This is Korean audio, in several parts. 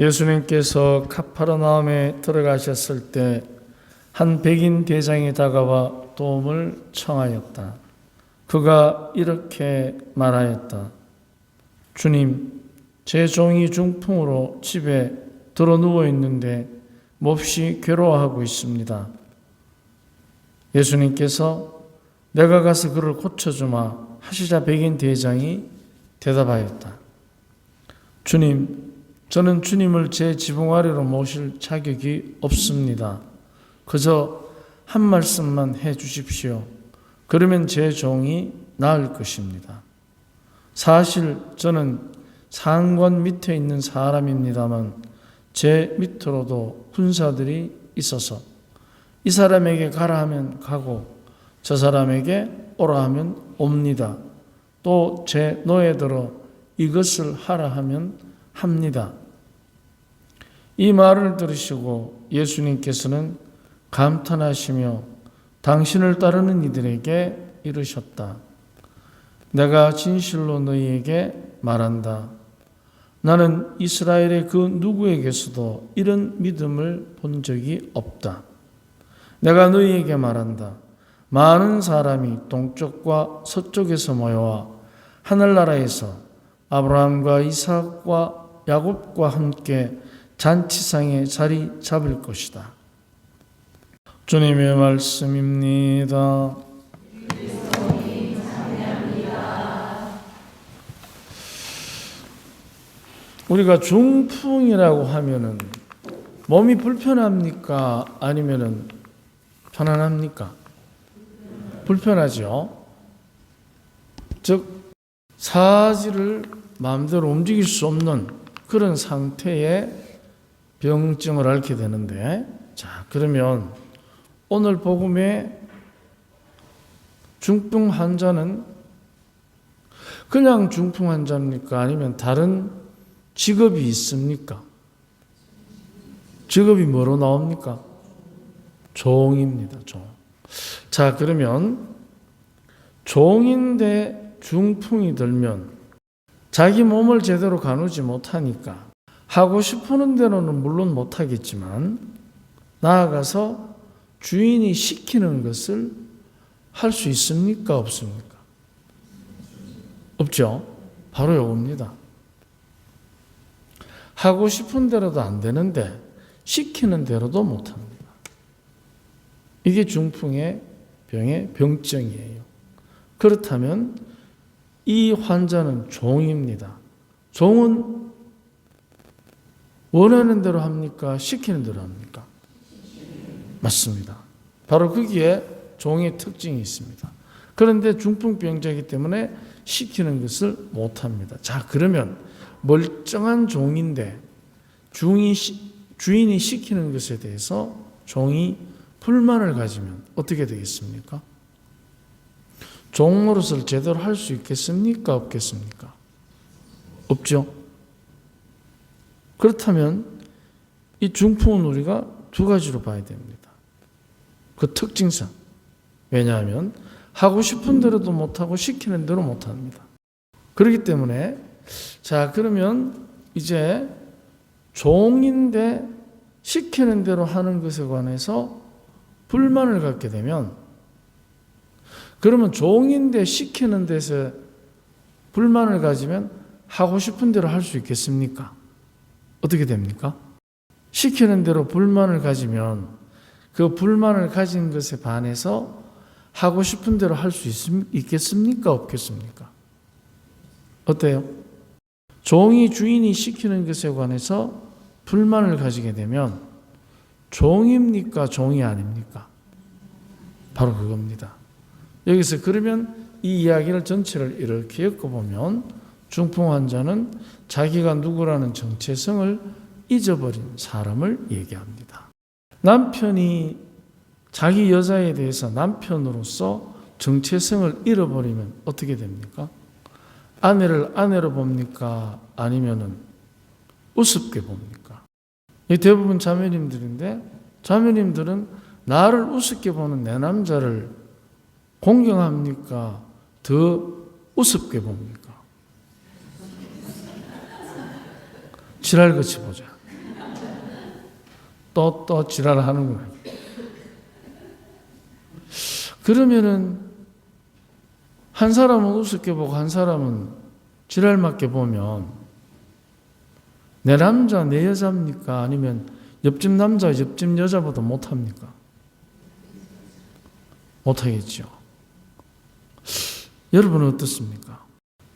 예수님께서 카파르나움에 들어가셨을 때 한 백인 대장이 다가와 도움을 청하였다. 그가 이렇게 말하였다. 주님, 제 종이 중풍으로 집에 들어 누워 있는데 몹시 괴로워하고 있습니다. 예수님께서 내가 가서 그를 고쳐주마 하시자 백인 대장이 대답하였다. 주님, 저는 주님을 제 지붕 아래로 모실 자격이 없습니다. 그저 한 말씀만 해 주십시오. 그러면 제 종이 나을 것입니다. 사실 저는 상관 밑에 있는 사람입니다만 제 밑으로도 군사들이 있어서 이 사람에게 가라 하면 가고 저 사람에게 오라 하면 옵니다. 또 제 노예들어 이것을 하라 하면 합니다. 이 말을 들으시고 예수님께서는 감탄하시며 당신을 따르는 이들에게 이르셨다. 내가 진실로 너희에게 말한다. 나는 이스라엘의 그 누구에게서도 이런 믿음을 본 적이 없다. 내가 너희에게 말한다. 많은 사람이 동쪽과 서쪽에서 모여와 하늘나라에서 아브라함과 이삭과 야곱과 함께 잔치상에 자리 잡을 것이다. 주님의 말씀입니다. 우리가 중풍이라고 하면은 몸이 불편합니까? 아니면은 편안합니까? 불편하죠. 즉 사지를 마음대로 움직일 수 없는 그런 상태의 병증을 앓게 되는데, 자, 그러면 오늘 복음의 중풍 환자는 그냥 중풍 환자입니까? 아니면 다른 직업이 있습니까? 직업이 뭐로 나옵니까? 종입니다. 종. 자, 그러면 종인데 중풍이 들면 자기 몸을 제대로 가누지 못하니까 하고 싶은 대로는 물론 못하겠지만 나아가서 주인이 시키는 것을 할 수 있습니까? 없습니까? 없죠. 바로 이겁니다. 하고 싶은 대로도 안 되는데 시키는 대로도 못합니다. 이게 중풍의 병의 병증이에요. 그렇다면 이 환자는 종입니다. 종은 원하는 대로 합니까? 시키는 대로 합니까? 맞습니다. 바로 거기에 종의 특징이 있습니다. 그런데 중풍병자이기 때문에 시키는 것을 못합니다. 자, 그러면 멀쩡한 종인데 주인이 시키는 것에 대해서 종이 불만을 가지면 어떻게 되겠습니까? 종 노릇을 제대로 할 수 있겠습니까? 없겠습니까? 없죠. 그렇다면 이 중풍은 우리가 두 가지로 봐야 됩니다. 그 특징상. 왜냐하면 하고 싶은 대로도 못하고 시키는 대로 못합니다. 그렇기 때문에 자, 그러면 이제 종인데 시키는 대로 하는 것에 관해서 불만을 갖게 되면, 그러면 종인데 시키는 데서 불만을 가지면 하고 싶은 대로 할 수 있겠습니까? 어떻게 됩니까? 시키는 대로 불만을 가지면 그 불만을 가진 것에 반해서 하고 싶은 대로 할 수 있겠습니까? 없겠습니까? 어때요? 종이 주인이 시키는 것에 관해서 불만을 가지게 되면 종입니까? 종이 아닙니까? 바로 그겁니다. 여기서 그러면 이 이야기를 전체를 이렇게 엮어보면 중풍 환자는 자기가 누구라는 정체성을 잊어버린 사람을 얘기합니다. 남편이 자기 여자에 대해서 남편으로서 정체성을 잃어버리면 어떻게 됩니까? 아내를 아내로 봅니까? 아니면은 우습게 봅니까? 대부분 자매님들인데, 자매님들은 나를 우습게 보는 내 남자를 공경합니까? 더 우습게 봅니까? 지랄같이 보자. 또 지랄을 하는구나. 그러면은 한 사람은 우습게 보고 한 사람은 지랄 맞게 보면 내 남자 내 여자입니까? 아니면 옆집 남자 옆집 여자보다 못합니까? 못하겠죠. 여러분은 어떻습니까?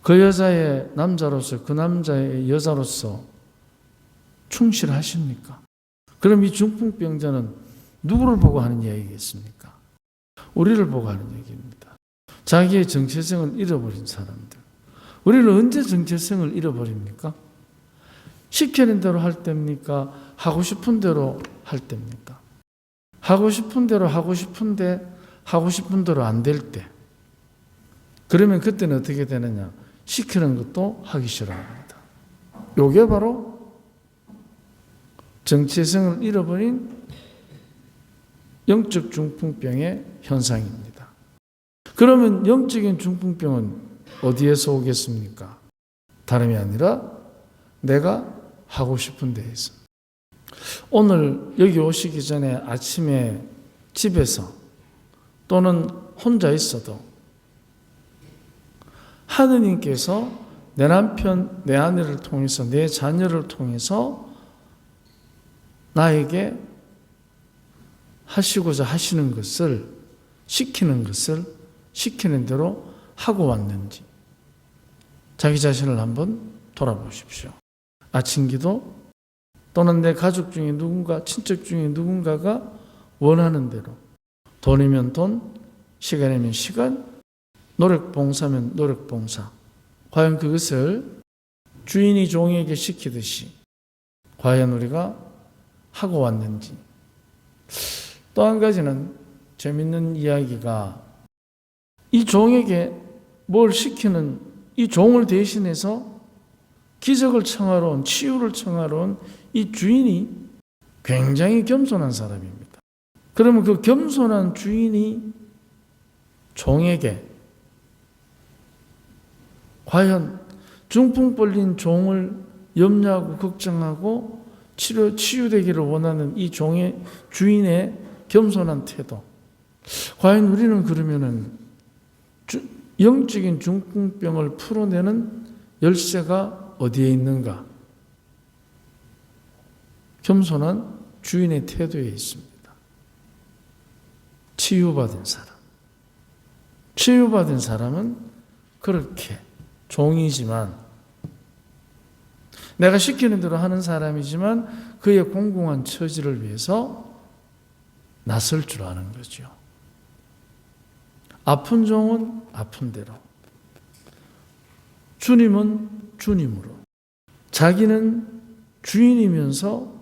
그 여자의 남자로서 그 남자의 여자로서 충실하십니까? 그럼 이 중풍병자는 누구를 보고 하는 이야기겠습니까? 우리를 보고 하는 얘기입니다. 자기의 정체성을 잃어버린 사람들. 우리는 언제 정체성을 잃어버립니까? 시키는 대로 할 때입니까? 하고 싶은 대로 할 때입니까? 하고 싶은 대로 하고 싶은데 하고 싶은 대로 안 될 때. 그러면 그때는 어떻게 되느냐? 시키는 것도 하기 싫어합니다. 이게 바로 정체성을 잃어버린 영적 중풍병의 현상입니다. 그러면 영적인 중풍병은 어디에서 오겠습니까? 다름이 아니라 내가 하고 싶은 데에서. 오늘 여기 오시기 전에 아침에 집에서 또는 혼자 있어도 하느님께서 내 남편, 내 아내를 통해서 내 자녀를 통해서 나에게 하시고자 하시는 것을 시키는 대로 하고 왔는지 자기 자신을 한번 돌아보십시오. 아침 기도 또는 내 가족 중에 누군가, 친척 중에 누군가가 원하는 대로 돈이면 돈, 시간이면 시간, 노력봉사면 노력봉사. 과연 그것을 주인이 종에게 시키듯이 과연 우리가 하고 왔는지. 또 한 가지는 재밌는 이야기가 이 종에게 뭘 시키는 이 종을 대신해서 기적을 청하러 온, 치유를 청하러 온 이 주인이 굉장히 겸손한 사람입니다. 그러면 그 겸손한 주인이 종에게 과연 중풍 걸린 종을 염려하고 걱정하고 치유되기를 원하는 이 종의 주인의 겸손한 태도. 과연 우리는 그러면은 영적인 중풍병을 풀어내는 열쇠가 어디에 있는가? 겸손한 주인의 태도에 있습니다. 치유받은 사람. 치유받은 사람은 그렇게 종이지만 내가 시키는 대로 하는 사람이지만 그의 공공한 처지를 위해서 나설 줄 아는 거죠. 아픈 종은 아픈 대로, 주님은 주님으로, 자기는 주인이면서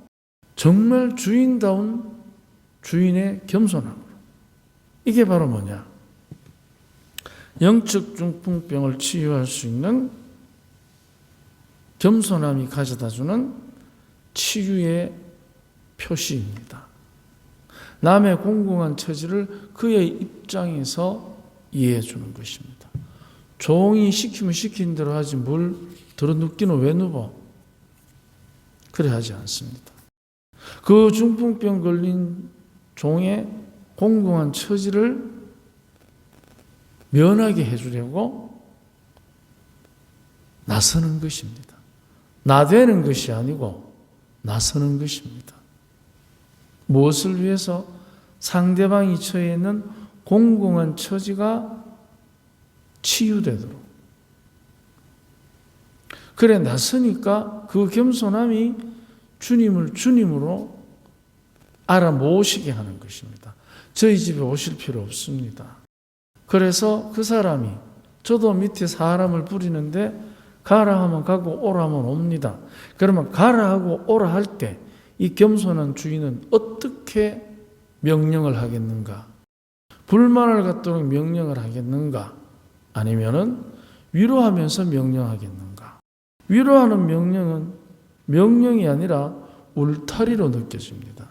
정말 주인다운 주인의 겸손함으로. 이게 바로 뭐냐? 영적 중풍병을 치유할 수 있는 겸손함이 가져다주는 치유의 표시입니다. 남의 공공한 처지를 그의 입장에서 이해해 주는 것입니다. 종이 시키면 시킨 대로 하지 뭘 들어 눕기는 왜 눕어? 그래 하지 않습니다. 그 중풍병 걸린 종의 공공한 처지를 면하게 해주려고 나서는 것입니다. 나대는 것이 아니고 나서는 것입니다. 무엇을 위해서? 상대방이 처해 있는 공공한 처지가 치유되도록. 그래 나서니까 그 겸손함이 주님을 주님으로 알아 모시게 하는 것입니다. 저희 집에 오실 필요 없습니다. 그래서 그 사람이 저도 밑에 사람을 부리는데 가라 하면 가고 오라 하면 옵니다. 그러면 가라 하고 오라 할 때 이 겸손한 주인은 어떻게 명령을 하겠는가? 불만을 갖도록 명령을 하겠는가? 아니면은 위로하면서 명령하겠는가? 위로하는 명령은 명령이 아니라 울타리로 느껴집니다.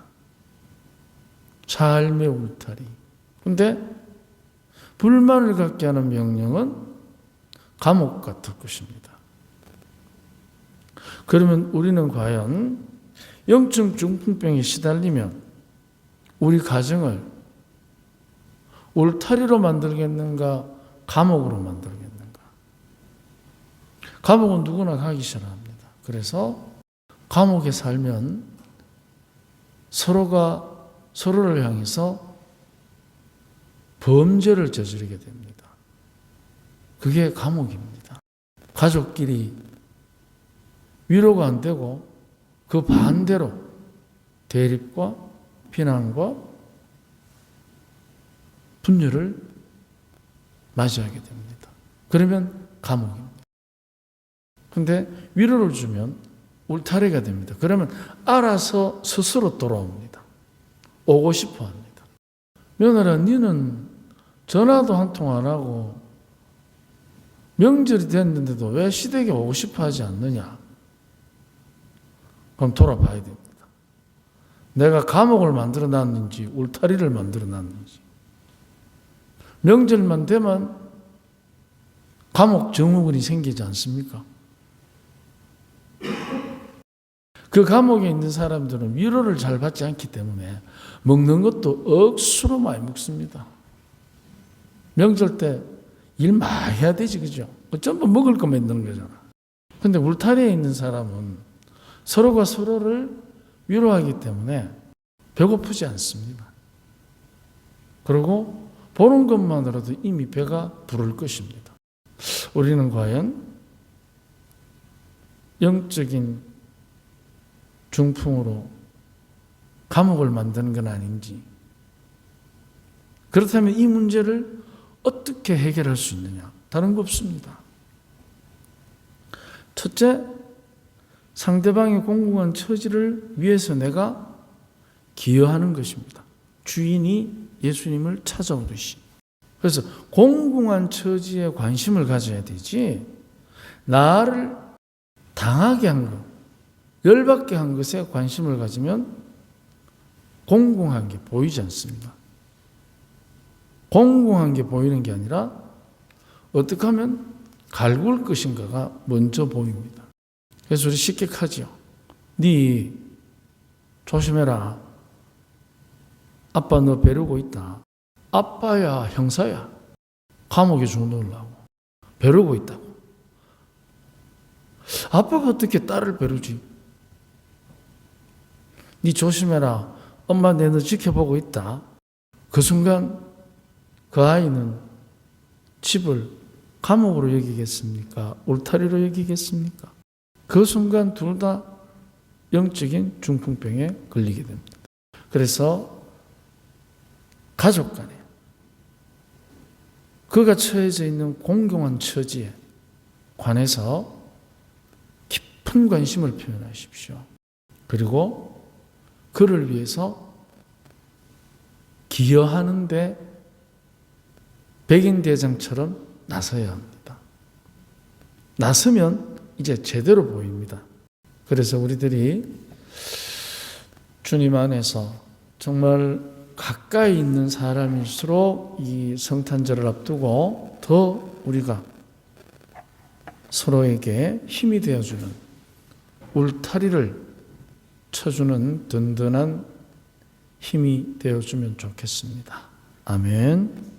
삶의 울타리. 근데 불만을 갖게 하는 명령은 감옥 같을 것입니다. 그러면 우리는 과연 영적 중풍병에 시달리면 우리 가정을 울타리로 만들겠는가, 감옥으로 만들겠는가? 감옥은 누구나 가기 싫어합니다. 그래서 감옥에 살면 서로가 서로를 향해서 범죄를 저지르게 됩니다. 그게 감옥입니다. 가족끼리 위로가 안 되고 그 반대로 대립과 비난과 분열을 맞이하게 됩니다. 그러면 감옥입니다. 근데 위로를 주면 울타리가 됩니다. 그러면 알아서 스스로 돌아옵니다. 오고 싶어 합니다. 며느라, 니는 전화도 한 통 안 하고 명절이 됐는데도 왜 시댁에 오고 싶어 하지 않느냐? 그럼 돌아봐야 됩니다. 내가 감옥을 만들어 놨는지 울타리를 만들어 놨는지. 명절만 되면 감옥 증후군이 생기지 않습니까? 그 감옥에 있는 사람들은 위로를 잘 받지 않기 때문에 먹는 것도 억수로 많이 먹습니다. 명절 때 일 많이 해야 되지, 그죠? 전부 먹을 거 만드는 거잖아. 근데 울타리에 있는 사람은 서로가 서로를 위로하기 때문에 배고프지 않습니다. 그리고 보는 것만으로도 이미 배가 부를 것입니다. 우리는 과연 영적인 중풍으로 감옥을 만드는 건 아닌지, 그렇다면 이 문제를 어떻게 해결할 수 있느냐? 다른 거 없습니다. 첫째, 상대방의 공공한 처지를 위해서 내가 기여하는 것입니다. 주인이 예수님을 찾아오듯이. 그래서 공공한 처지에 관심을 가져야 되지, 나를 당하게 한 것, 열받게 한 것에 관심을 가지면 공공한 게 보이지 않습니다. 공공한 게 보이는 게 아니라 어떻게 하면 갈굴 것인가가 먼저 보입니다. 그래서 우리 쉽게 하죠. 네 조심해라. 아빠 너 벼르고 있다. 아빠야 형사야. 감옥에 주워넣으려고. 벼르고 있다고. 아빠가 어떻게 딸을 벼르지? 네 조심해라. 엄마 내 너 지켜보고 있다. 그 순간 그 아이는 집을 감옥으로 여기겠습니까? 울타리로 여기겠습니까? 그 순간 둘 다 영적인 중풍병에 걸리게 됩니다. 그래서 가족 간에 그가 처해져 있는 공공한 처지에 관해서 깊은 관심을 표현하십시오. 그리고 그를 위해서 기여하는데 백인대장처럼 나서야 합니다. 나서면 이제 제대로 보입니다. 그래서 우리들이 주님 안에서 정말 가까이 있는 사람일수록 이 성탄절을 앞두고 더 우리가 서로에게 힘이 되어주는, 울타리를 쳐주는 든든한 힘이 되어주면 좋겠습니다. 아멘.